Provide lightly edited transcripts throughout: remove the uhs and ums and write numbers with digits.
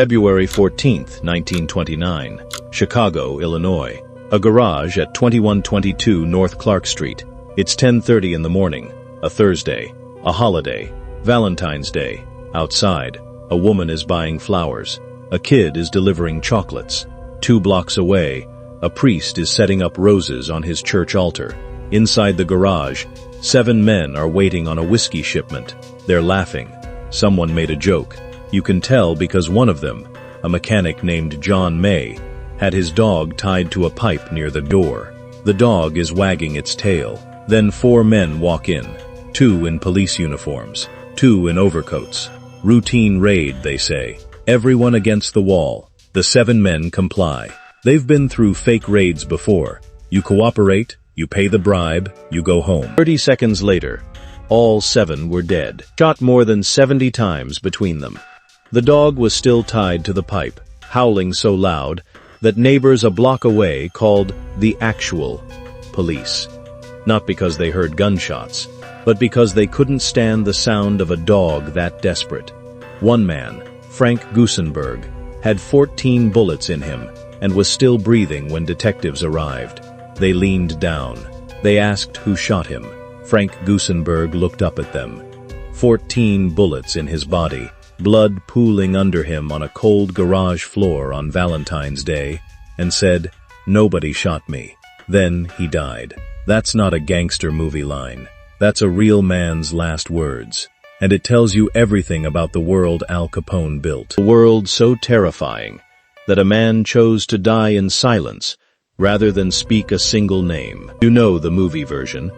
February 14, 1929, Chicago, Illinois. A garage at 2122 North Clark Street. It's 10:30 in the morning, a Thursday, a holiday, Valentine's Day. Outside, a woman is buying flowers. A kid is delivering chocolates. 2 blocks away, a priest is setting up roses on his church altar. Inside the garage, 7 men are waiting on a whiskey shipment. They're laughing. Someone made a joke. You can tell because one of them, a mechanic named John May, had his dog tied to a pipe near the door. The dog is wagging its tail. Then 4 men walk in, 2 in police uniforms, 2 in overcoats. Routine raid, they say. Everyone against the wall. The 7 men comply. They've been through fake raids before. You cooperate, you pay the bribe, you go home. 30 seconds later, all 7 were dead, shot more than 70 times between them. The dog was still tied to the pipe, howling so loud that neighbors a block away called the actual police. Not because they heard gunshots, but because they couldn't stand the sound of a dog that desperate. One man, Frank Gusenberg, had 14 bullets in him and was still breathing when detectives arrived. They leaned down. They asked who shot him. Frank Gusenberg looked up at them. 14 bullets in his body, blood pooling under him on a cold garage floor on Valentine's Day, and said, "Nobody shot me." Then he died. That's not a gangster movie line. That's a real man's last words. And it tells you everything about the world Al Capone built. A world so terrifying that a man chose to die in silence rather than speak a single name. You know the movie version.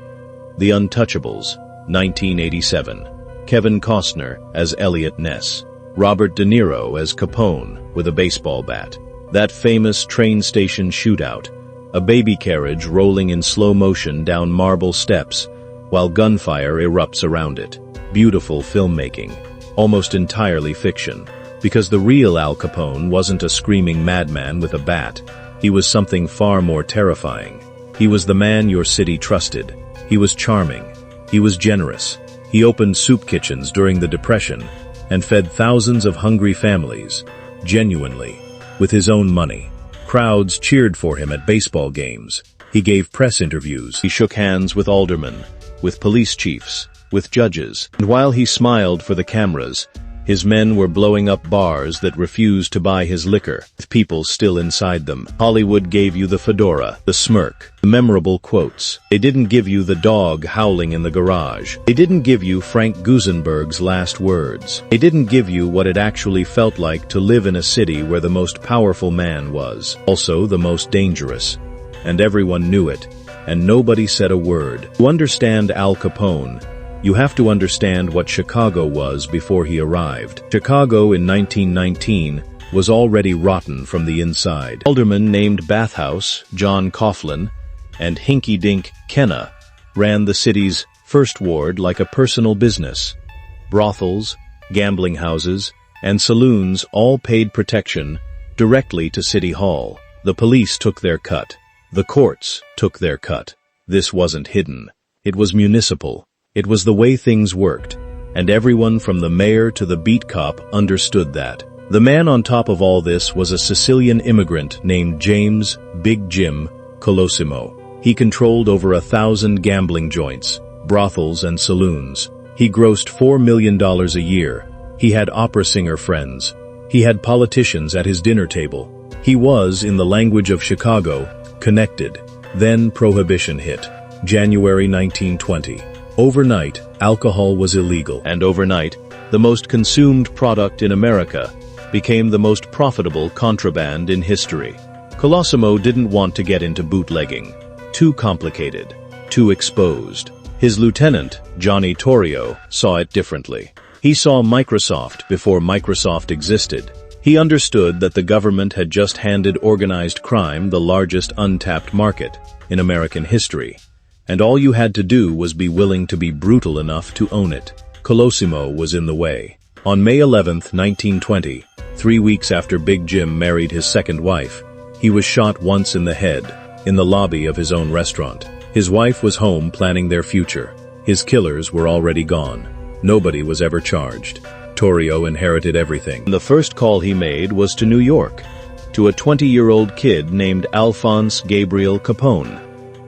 The Untouchables, 1987. Kevin Costner as Elliot Ness. Robert De Niro as Capone with a baseball bat. That famous train station shootout. A baby carriage rolling in slow motion down marble steps while gunfire erupts around it. Beautiful filmmaking. Almost entirely fiction. Because the real Al Capone wasn't a screaming madman with a bat. He was something far more terrifying. He was the man your city trusted. He was charming. He was generous. He opened soup kitchens during the Depression and fed thousands of hungry families, genuinely, with his own money. Crowds cheered for him at baseball games. He gave press interviews. He shook hands with aldermen, with police chiefs, with judges. And while he smiled for the cameras, his men were blowing up bars that refused to buy his liquor, with people still inside them. Hollywood gave you the fedora, the smirk, the memorable quotes. They didn't give you the dog howling in the garage. They didn't give you Frank Gusenberg's last words. They didn't give you what it actually felt like to live in a city where the most powerful man was, also the most dangerous. And everyone knew it, and nobody said a word. To understand Al Capone, you have to understand what Chicago was before he arrived. Chicago in 1919 was already rotten from the inside. Aldermen named Bathhouse, John Coughlin, and Hinky Dink Kenna ran the city's first ward like a personal business. Brothels, gambling houses, and saloons all paid protection directly to City Hall. The police took their cut. The courts took their cut. This wasn't hidden. It was municipal. It was the way things worked, and everyone from the mayor to the beat cop understood that. The man on top of all this was a Sicilian immigrant named James Big Jim Colosimo. He controlled over 1,000 gambling joints, brothels, and saloons. He grossed $4 million a year. He had opera singer friends. He had politicians at his dinner table. He was, in the language of Chicago, connected. Then Prohibition hit, January 1920. Overnight, alcohol was illegal, and overnight, the most consumed product in America became the most profitable contraband in history. Colosimo didn't want to get into bootlegging. Too complicated, too exposed. His lieutenant, Johnny Torrio, saw it differently. He saw Microsoft before Microsoft existed. He understood that the government had just handed organized crime the largest untapped market in American history. And all you had to do was be willing to be brutal enough to own it. Colosimo was in the way. On May 11, 1920, 3 weeks after Big Jim married his second wife, he was shot once in the head, in the lobby of his own restaurant. His wife was home planning their future. His killers were already gone. Nobody was ever charged. Torrio inherited everything. The first call he made was to New York, to a 20-year-old kid named Alphonse Gabriel Capone,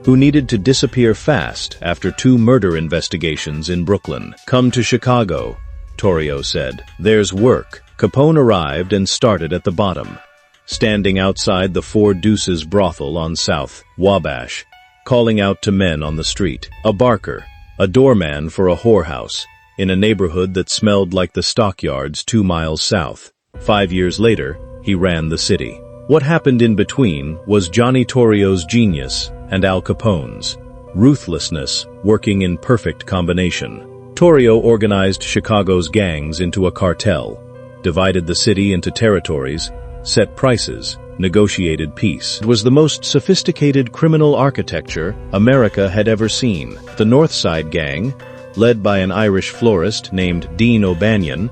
who needed to disappear fast after 2 murder investigations in Brooklyn. "Come to Chicago," Torrio said. "There's work." Capone arrived and started at the bottom, standing outside the Four Deuces brothel on South Wabash, calling out to men on the street. A barker, a doorman for a whorehouse, in a neighborhood that smelled like the stockyards 2 miles south. 5 years later, he ran the city. What happened in between was Johnny Torrio's genius and Al Capone's ruthlessness working in perfect combination. Torrio organized Chicago's gangs into a cartel, divided the city into territories, set prices, negotiated peace. It was the most sophisticated criminal architecture America had ever seen. The North Side Gang, led by an Irish florist named Dean O'Banion,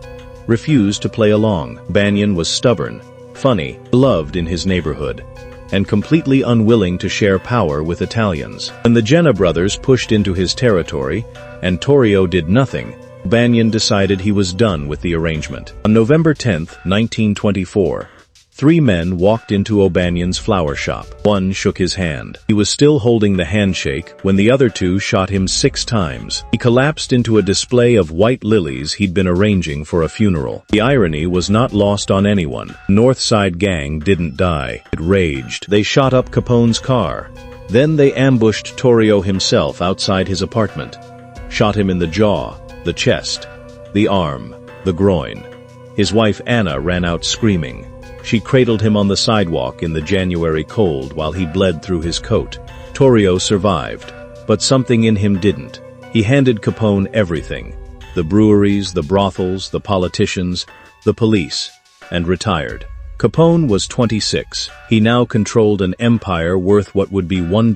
refused to play along. O'Banion was stubborn, funny, beloved in his neighborhood, and completely unwilling to share power with Italians. When the Jenna brothers pushed into his territory, and Torrio did nothing, O'Banion decided he was done with the arrangement. On November 10, 1924, 3 men walked into O'Banion's flower shop. One shook his hand. He was still holding the handshake when the other 2 shot him 6 times. He collapsed into a display of white lilies he'd been arranging for a funeral. The irony was not lost on anyone. North Side Gang didn't die. It raged. They shot up Capone's car. Then they ambushed Torrio himself outside his apartment. Shot him in the jaw, the chest, the arm, the groin. His wife Anna ran out screaming. She cradled him on the sidewalk in the January cold while he bled through his coat. Torrio survived, but something in him didn't. He handed Capone everything: the breweries, the brothels, the politicians, the police, and retired. Capone was 26. He now controlled an empire worth what would be $1,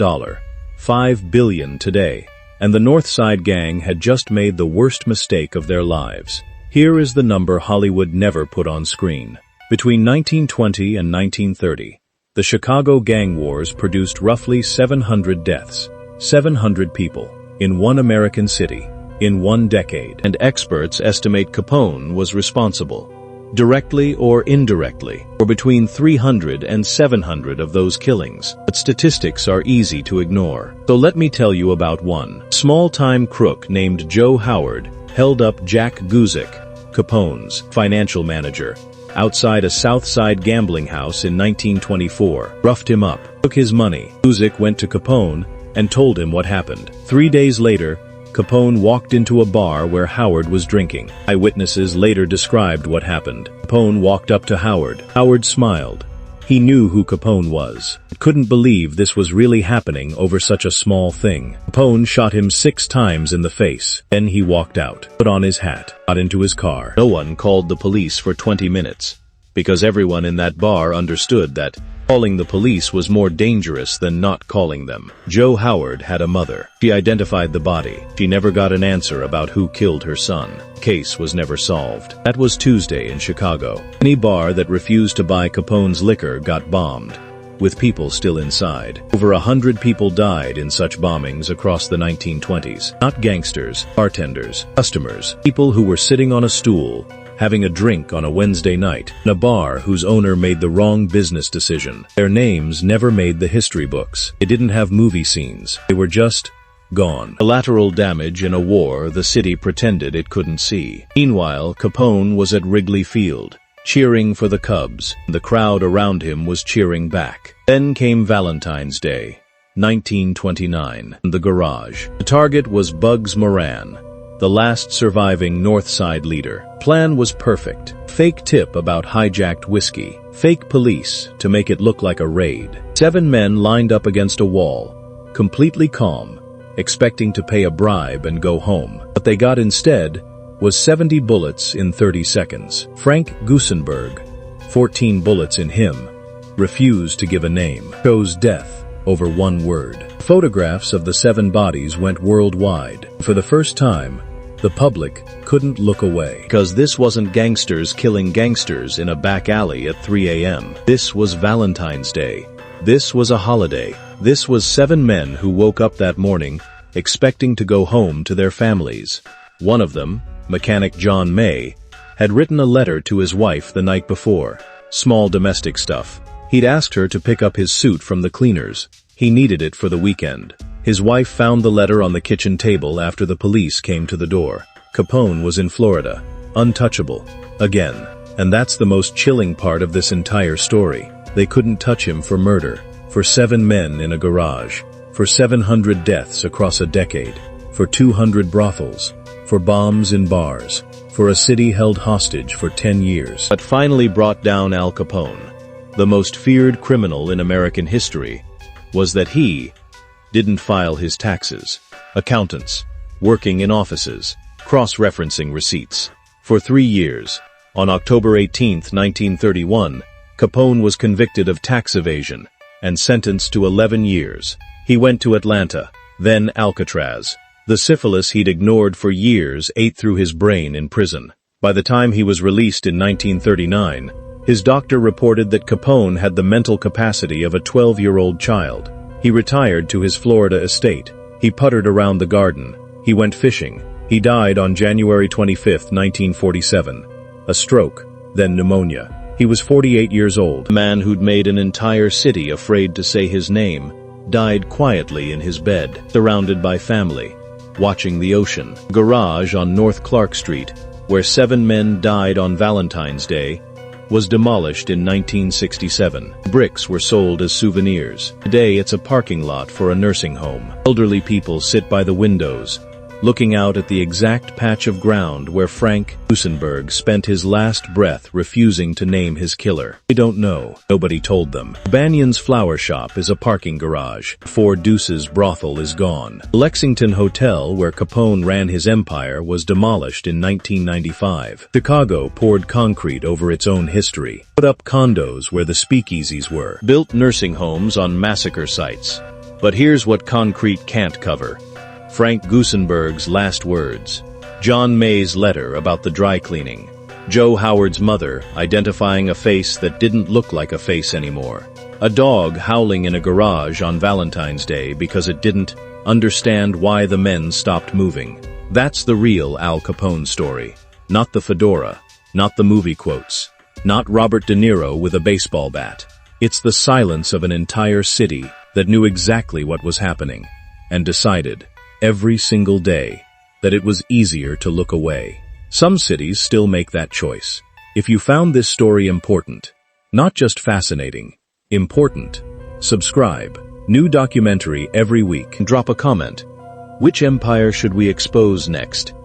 $5 billion today. And the North Side Gang had just made the worst mistake of their lives. Here is the number Hollywood never put on screen. Between 1920 and 1930, the Chicago gang wars produced roughly 700 deaths, 700 people, in one American city, in one decade. And experts estimate Capone was responsible, directly or indirectly, for between 300 and 700 of those killings. But statistics are easy to ignore. So let me tell you about one. Small-time crook named Joe Howard held up Jack Guzik, Capone's financial manager, outside a South Side gambling house in 1924, roughed him up, took his money. Guzik went to Capone and told him what happened. 3 days later, Capone walked into a bar where Howard was drinking. Eyewitnesses later described what happened. Capone walked up to Howard. Howard smiled. He knew who Capone was. He couldn't believe this was really happening over such a small thing. Capone shot him 6 times in the face. Then he walked out, put on his hat, got into his car. No one called the police for 20 minutes, because everyone in that bar understood that calling the police was more dangerous than not calling them. Joe Howard had a mother. She identified the body. She never got an answer about who killed her son. The case was never solved. That was Tuesday in Chicago. Any bar that refused to buy Capone's liquor got bombed, with people still inside. Over 100 people died in such bombings across the 1920s. Not gangsters, bartenders, customers, people who were sitting on a stool, having a drink on a Wednesday night, in a bar whose owner made the wrong business decision. Their names never made the history books. They didn't have movie scenes. They were just gone. Collateral damage in a war the city pretended it couldn't see. Meanwhile, Capone was at Wrigley Field, cheering for the Cubs. The crowd around him was cheering back. Then came Valentine's Day, 1929, the garage. The target was Bugs Moran, the last surviving North Side leader. Plan was perfect. Fake tip about hijacked whiskey. Fake police to make it look like a raid. 7 men lined up against a wall, completely calm, expecting to pay a bribe and go home. What they got instead was 70 bullets in 30 seconds. Frank Gusenberg, 14 bullets in him, refused to give a name. Chose death over one word. Photographs of the 7 bodies went worldwide. For the first time, the public couldn't look away. Because this wasn't gangsters killing gangsters in a back alley at 3 a.m. This was Valentine's Day. This was a holiday. This was 7 men who woke up that morning expecting to go home to their families. One of them, mechanic John May, had written a letter to his wife the night before. Small domestic stuff. He'd asked her to pick up his suit from the cleaners. He needed it for the weekend. His wife found the letter on the kitchen table after the police came to the door. Capone was in Florida. Untouchable. Again. And that's the most chilling part of this entire story. They couldn't touch him for murder. For 7 men in a garage. For 700 deaths across a decade. For 200 brothels. For bombs in bars. For a city held hostage for 10 years. But finally brought down Al Capone, the most feared criminal in American history, was that he didn't file his taxes. Accountants, working in offices, cross-referencing receipts. For 3 years, on October 18, 1931, Capone was convicted of tax evasion and sentenced to 11 years. He went to Atlanta, then Alcatraz. The syphilis he'd ignored for years ate through his brain in prison. By the time he was released in 1939, his doctor reported that Capone had the mental capacity of a 12-year-old child. He retired to his Florida estate. He puttered around the garden. He went fishing. He died on January 25, 1947. A stroke, then pneumonia. He was 48 years old. A man who'd made an entire city afraid to say his name died quietly in his bed, surrounded by family, watching the ocean. Garage on North Clark Street, where 7 men died on Valentine's Day, was demolished in 1967. Bricks were sold as souvenirs. Today it's a parking lot for a nursing home. Elderly people sit by the windows, looking out at the exact patch of ground where Frank Gusenberg spent his last breath refusing to name his killer. They don't know. Nobody told them. Banyan's flower shop is a parking garage. Four Deuces brothel is gone. The Lexington Hotel, where Capone ran his empire, was demolished in 1995. Chicago poured concrete over its own history. Put up condos where the speakeasies were. Built nursing homes on massacre sites. But here's what concrete can't cover. Frank Gusenberg's last words. John May's letter about the dry cleaning. Joe Howard's mother identifying a face that didn't look like a face anymore. A dog howling in a garage on Valentine's Day because it didn't understand why the men stopped moving. That's the real Al Capone story. Not the fedora. Not the movie quotes. Not Robert De Niro with a baseball bat. It's the silence of an entire city that knew exactly what was happening and decided every single day that it was easier to look away. Some cities still make that choice. If you found this story important, not just fascinating, important, subscribe. New documentary every week. Drop a comment. Which empire should we expose next?